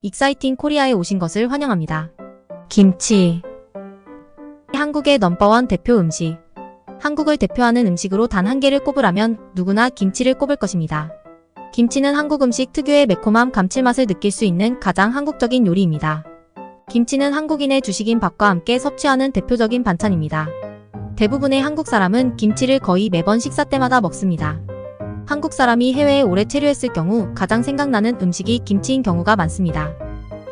익사이팅 코리아에 오신 것을 환영합니다. 김치. 한국의 넘버원 대표 음식. 한국을 대표하는 음식으로 단 한 개를 꼽으라면 누구나 김치를 꼽을 것입니다. 김치는 한국 음식 특유의 매콤함, 감칠맛을 느낄 수 있는 가장 한국적인 요리입니다. 김치는 한국인의 주식인 밥과 함께 섭취하는 대표적인 반찬입니다. 대부분의 한국 사람은 김치를 거의 매번 식사 때마다 먹습니다. 한국 사람이 해외에 오래 체류했을 경우 가장 생각나는 음식이 김치인 경우가 많습니다.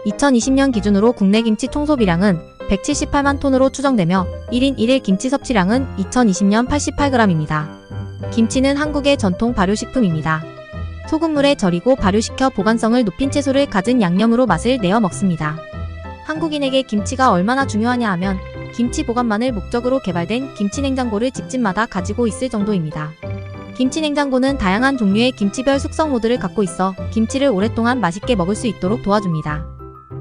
2020년 기준으로 국내 김치 총소비량은 178만 톤으로 추정되며 1인 1일 김치 섭취량은 2020년 88g입니다. 김치는 한국의 전통 발효식품입니다. 소금물에 절이고 발효시켜 보관성을 높인 채소를 가진 양념으로 맛을 내어 먹습니다. 한국인에게 김치가 얼마나 중요하냐 하면 김치 보관만을 목적으로 개발된 김치냉장고를 집집마다 가지고 있을 정도입니다. 김치냉장고는 다양한 종류의 김치별 숙성 모드를 갖고 있어 김치를 오랫동안 맛있게 먹을 수 있도록 도와줍니다.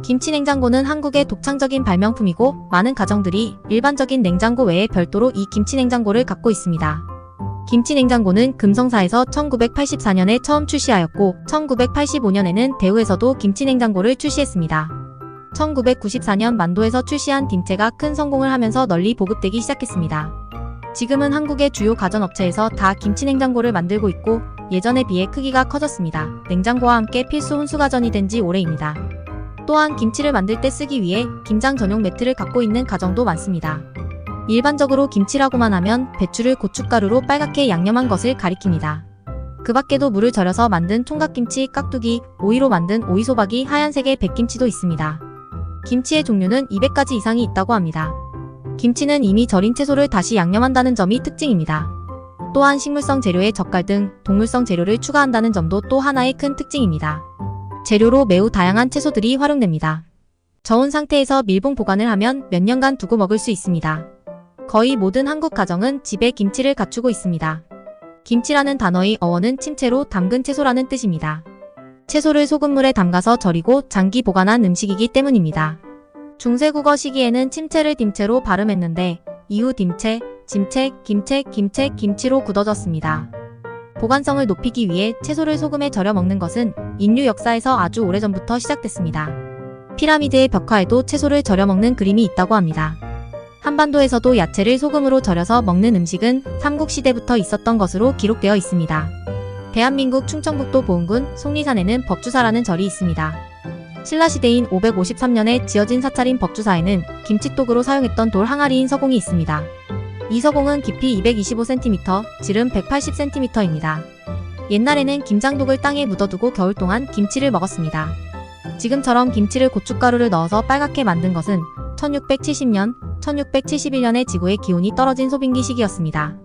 김치냉장고는 한국의 독창적인 발명품이고 많은 가정들이 일반적인 냉장고 외에 별도로 이 김치냉장고를 갖고 있습니다. 김치냉장고는 금성사에서 1984년에 처음 출시하였고 1985년에는 대우에서도 김치냉장고를 출시했습니다. 1994년 만도에서 출시한 딤체가 큰 성공을 하면서 널리 보급되기 시작했습니다. 지금은 한국의 주요 가전업체에서 다 김치냉장고를 만들고 있고 예전에 비해 크기가 커졌습니다. 냉장고와 함께 필수 혼수가전이 된 지 오래입니다. 또한 김치를 만들 때 쓰기 위해 김장 전용 매트를 갖고 있는 가정도 많습니다. 일반적으로 김치라고만 하면 배추를 고춧가루로 빨갛게 양념한 것을 가리킵니다. 그 밖에도 물을 절여서 만든 총각김치, 깍두기, 오이로 만든 오이소박이, 하얀색의 백김치도 있습니다. 김치의 종류는 200가지 이상이 있다고 합니다. 김치는 이미 절인 채소를 다시 양념한다는 점이 특징입니다. 또한 식물성 재료에 젓갈 등 동물성 재료를 추가한다는 점도 또 하나의 큰 특징입니다. 재료로 매우 다양한 채소들이 활용됩니다. 저온 상태에서 밀봉 보관을 하면 몇 년간 두고 먹을 수 있습니다. 거의 모든 한국 가정은 집에 김치를 갖추고 있습니다. 김치라는 단어의 어원은 침채로 담근 채소라는 뜻입니다. 채소를 소금물에 담가서 절이고 장기 보관한 음식이기 때문입니다. 중세국어 시기에는 침채를 딤체로 발음했는데 이후 딤체, 짐체, 김채, 김채, 김치로 굳어졌습니다. 보관성을 높이기 위해 채소를 소금에 절여 먹는 것은 인류 역사에서 아주 오래전부터 시작됐습니다. 피라미드의 벽화에도 채소를 절여 먹는 그림이 있다고 합니다. 한반도에서도 야채를 소금으로 절여서 먹는 음식은 삼국시대부터 있었던 것으로 기록되어 있습니다. 대한민국 충청북도 보은군 속리산에는 법주사라는 절이 있습니다. 신라시대인 553년에 지어진 사찰인 법주사에는 김칫독으로 사용했던 돌 항아리인 서공이 있습니다. 이 서공은 깊이 225cm, 지름 180cm입니다. 옛날에는 김장독을 땅에 묻어두고 겨울 동안 김치를 먹었습니다. 지금처럼 김치를 고춧가루를 넣어서 빨갛게 만든 것은 1670년, 1671년에 지구의 기온이 떨어진 소빙기 시기였습니다.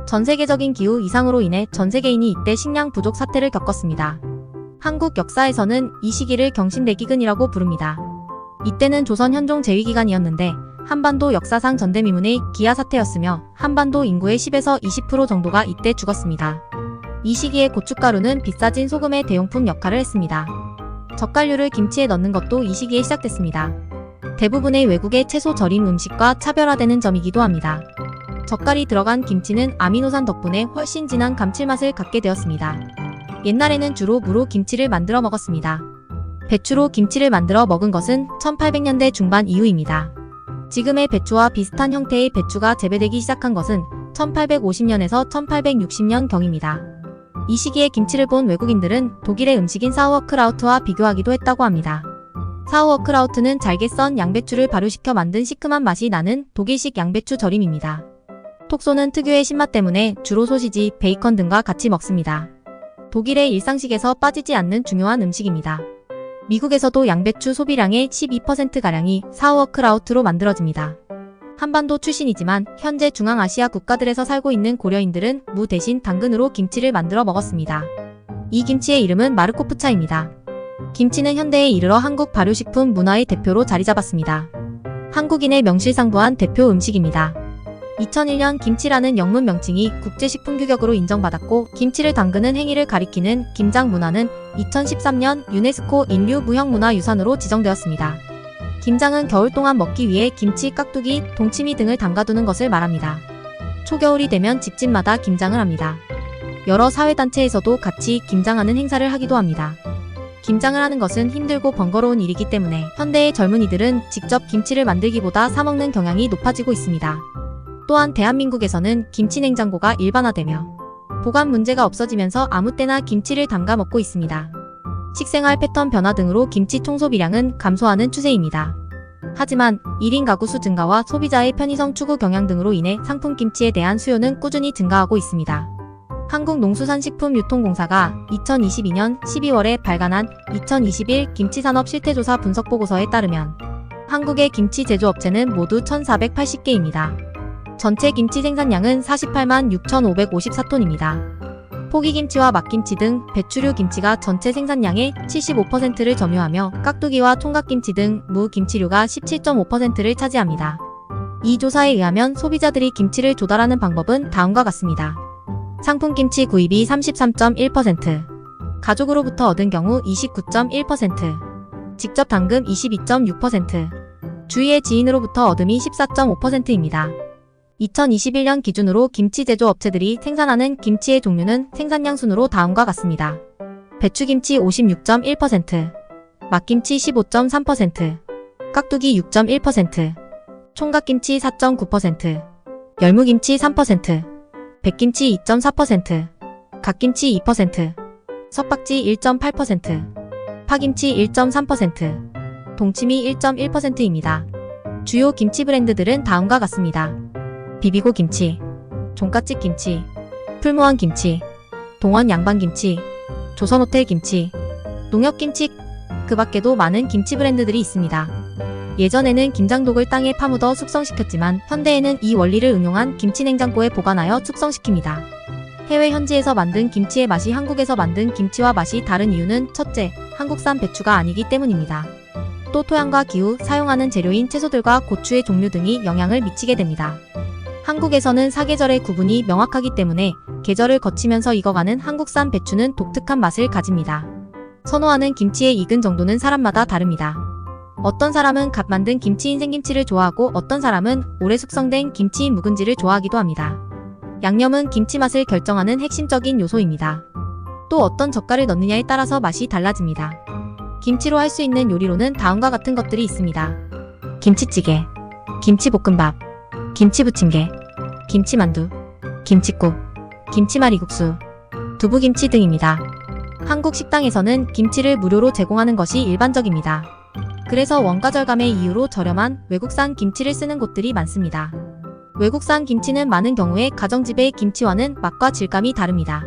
전세계적인 기후 이상으로 인해 전세계인이 이때 식량 부족 사태를 겪었습니다. 한국 역사에서는 이 시기를 경신대기근이라고 부릅니다. 이때는 조선 현종 재위기간이었는데 한반도 역사상 전대미문의 기아 사태였으며 한반도 인구의 10에서 20% 정도가 이때 죽었습니다. 이 시기에 고춧가루는 비싸진 소금의 대용품 역할을 했습니다. 젓갈류를 김치에 넣는 것도 이 시기에 시작됐습니다. 대부분의 외국의 채소 절임 음식과 차별화되는 점이기도 합니다. 젓갈이 들어간 김치는 아미노산 덕분에 훨씬 진한 감칠맛을 갖게 되었습니다. 옛날에는 주로 무로 김치를 만들어 먹었습니다. 배추로 김치를 만들어 먹은 것은 1800년대 중반 이후입니다. 지금의 배추와 비슷한 형태의 배추가 재배되기 시작한 것은 1850년에서 1860년 경입니다. 이 시기에 김치를 본 외국인들은 독일의 음식인 사우어크라우트와 비교하기도 했다고 합니다. 사우어크라우트는 잘게 썬 양배추를 발효시켜 만든 시큼한 맛이 나는 독일식 양배추 절임입니다. 톡소는 특유의 신맛 때문에 주로 소시지, 베이컨 등과 같이 먹습니다. 독일의 일상식에서 빠지지 않는 중요한 음식입니다. 미국에서도 양배추 소비량의 12%가량이 사우어크라우트로 만들어집니다. 한반도 출신이지만 현재 중앙아시아 국가들에서 살고 있는 고려인들은 무 대신 당근으로 김치를 만들어 먹었습니다. 이 김치의 이름은 마르코프차입니다. 김치는 현대에 이르러 한국 발효식품 문화의 대표로 자리 잡았습니다. 한국인의 명실상부한 대표 음식입니다. 2001년 김치라는 영문 명칭이 국제식품규격으로 인정받았고 김치를 담그는 행위를 가리키는 김장 문화는 2013년 유네스코 인류 무형문화유산으로 지정되었습니다. 김장은 겨울 동안 먹기 위해 김치, 깍두기, 동치미 등을 담가두는 것을 말합니다. 초겨울이 되면 집집마다 김장을 합니다. 여러 사회단체에서도 같이 김장하는 행사를 하기도 합니다. 김장을 하는 것은 힘들고 번거로운 일이기 때문에 현대의 젊은이들은 직접 김치를 만들기보다 사 먹는 경향이 높아지고 있습니다. 또한 대한민국에서는 김치 냉장고가 일반화되며 보관 문제가 없어지면서 아무 때나 김치를 담가 먹고 있습니다. 식생활 패턴 변화 등으로 김치 총소비량은 감소하는 추세입니다. 하지만 1인 가구 수 증가와 소비자의 편의성 추구 경향 등으로 인해 상품 김치에 대한 수요는 꾸준히 증가하고 있습니다. 한국농수산식품유통공사가 2022년 12월에 발간한 2021 김치산업 실태조사 분석보고서에 따르면 한국의 김치 제조업체는 모두 1,480개입니다. 전체 김치 생산량은 48만 6,554톤입니다. 포기김치와 막김치 등 배추류 김치가 전체 생산량의 75%를 점유하며 깍두기와 총각김치 등 무김치류가 17.5%를 차지합니다. 이 조사에 의하면 소비자들이 김치를 조달하는 방법은 다음과 같습니다. 상품 김치 구입이 33.1%, 가족으로부터 얻은 경우 29.1%, 직접 당금 22.6%, 주위의 지인으로부터 얻음이 14.5%입니다. 2021년 기준으로 김치 제조업체들이 생산하는 김치의 종류는 생산량 순으로 다음과 같습니다. 배추김치 56.1%, 막김치 15.3%, 깍두기 6.1%, 총각김치 4.9%, 열무김치 3%, 백김치 2.4%, 갓김치 2%, 석박지 1.8%, 파김치 1.3%, 동치미 1.1%입니다. 주요 김치 브랜드들은 다음과 같습니다. 비비고 김치, 종갓집 김치, 풀무원 김치, 동원 양반김치, 조선호텔 김치, 농협김치, 그 밖에도 많은 김치 브랜드들이 있습니다. 예전에는 김장독을 땅에 파묻어 숙성시켰지만 현대에는 이 원리를 응용한 김치 냉장고에 보관하여 숙성시킵니다. 해외 현지에서 만든 김치의 맛이 한국에서 만든 김치와 맛이 다른 이유는 첫째, 한국산 배추가 아니기 때문입니다. 또 토양과 기후, 사용하는 재료인 채소들과 고추의 종류 등이 영향을 미치게 됩니다. 한국에서는 사계절의 구분이 명확하기 때문에 계절을 거치면서 익어가는 한국산 배추는 독특한 맛을 가집니다. 선호하는 김치의 익은 정도는 사람마다 다릅니다. 어떤 사람은 갓 만든 김치인 생김치를 좋아하고 어떤 사람은 오래 숙성된 김치인 묵은지를 좋아하기도 합니다. 양념은 김치 맛을 결정하는 핵심적인 요소입니다. 또 어떤 젓갈을 넣느냐에 따라서 맛이 달라집니다. 김치로 할 수 있는 요리로는 다음과 같은 것들이 있습니다. 김치찌개, 김치볶음밥, 김치부침개, 김치만두, 김칫국, 김치말이국수, 두부김치 등입니다. 한국 식당에서는 김치를 무료로 제공하는 것이 일반적입니다. 그래서 원가 절감의 이유로 저렴한 외국산 김치를 쓰는 곳들이 많습니다. 외국산 김치는 많은 경우에 가정집의 김치와는 맛과 질감이 다릅니다.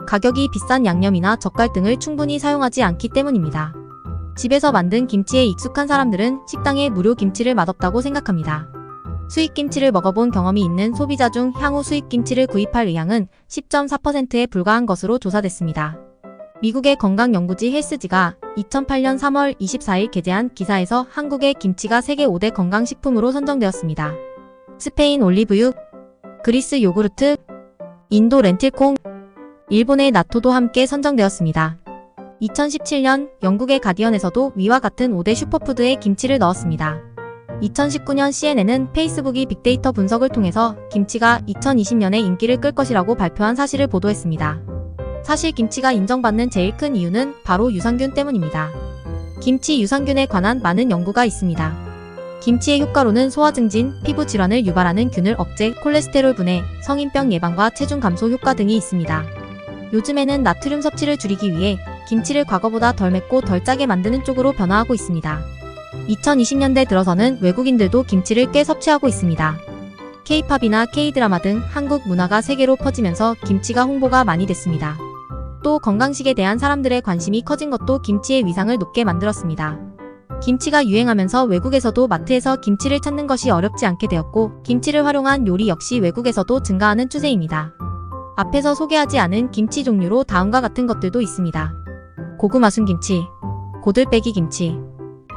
가격이 비싼 양념이나 젓갈 등을 충분히 사용하지 않기 때문입니다. 집에서 만든 김치에 익숙한 사람들은 식당의 무료 김치를 맛없다고 생각합니다. 수입김치를 먹어본 경험이 있는 소비자 중 향후 수입김치를 구입할 의향은 10.4%에 불과한 것으로 조사됐습니다. 미국의 건강연구지 헬스지가 2008년 3월 24일 게재한 기사에서 한국의 김치가 세계 5대 건강식품으로 선정되었습니다. 스페인 올리브유, 그리스 요구르트, 인도 렌틸콩, 일본의 나토도 함께 선정되었습니다. 2017년 영국의 가디언에서도 위와 같은 5대 슈퍼푸드에 김치를 넣었습니다. 2019년 CNN은 페이스북이 빅데이터 분석을 통해서 김치가 2020년에 인기를 끌 것이라고 발표한 사실을 보도했습니다. 사실 김치가 인정받는 제일 큰 이유는 바로 유산균 때문입니다. 김치 유산균에 관한 많은 연구가 있습니다. 김치의 효과로는 소화 증진, 피부 질환을 유발하는 균을 억제, 콜레스테롤 분해, 성인병 예방과 체중 감소 효과 등이 있습니다. 요즘에는 나트륨 섭취를 줄이기 위해 김치를 과거보다 덜 맵고 덜 짜게 만드는 쪽으로 변화하고 있습니다. 2020년대 들어서는 외국인들도 김치를 꽤 섭취하고 있습니다. K-팝이나 K-드라마 등 한국 문화가 세계로 퍼지면서 김치가 홍보가 많이 됐습니다. 또 건강식에 대한 사람들의 관심이 커진 것도 김치의 위상을 높게 만들었습니다. 김치가 유행하면서 외국에서도 마트에서 김치를 찾는 것이 어렵지 않게 되었고 김치를 활용한 요리 역시 외국에서도 증가하는 추세입니다. 앞에서 소개하지 않은 김치 종류로 다음과 같은 것들도 있습니다. 고구마 순김치, 고들빼기 김치,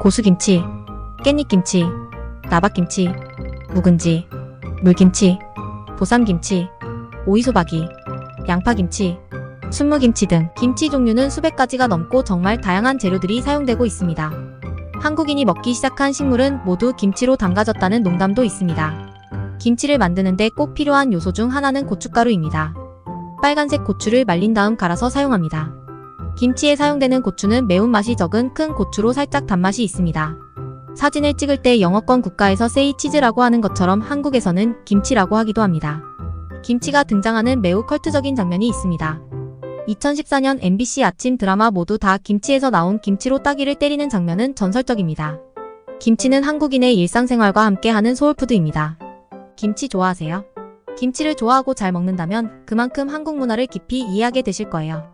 고수김치, 깻잎김치, 나박김치, 묵은지, 물김치, 보쌈김치, 오이소박이, 양파김치, 순무김치 등 김치 종류는 수백 가지가 넘고 정말 다양한 재료들이 사용되고 있습니다. 한국인이 먹기 시작한 식물은 모두 김치로 담가졌다는 농담도 있습니다. 김치를 만드는데 꼭 필요한 요소 중 하나는 고춧가루입니다. 빨간색 고추를 말린 다음 갈아서 사용합니다. 김치에 사용되는 고추는 매운맛이 적은 큰 고추로 살짝 단맛이 있습니다. 사진을 찍을 때 영어권 국가에서 say 치즈라고 하는 것처럼 한국에서는 김치라고 하기도 합니다. 김치가 등장하는 매우 컬트적인 장면이 있습니다. 2014년 MBC 아침 드라마 모두 다 김치에서 나온 김치로 따귀를 때리는 장면은 전설적입니다. 김치는 한국인의 일상생활과 함께하는 소울푸드입니다. 김치 좋아하세요? 김치를 좋아하고 잘 먹는다면 그만큼 한국 문화를 깊이 이해하게 되실 거예요.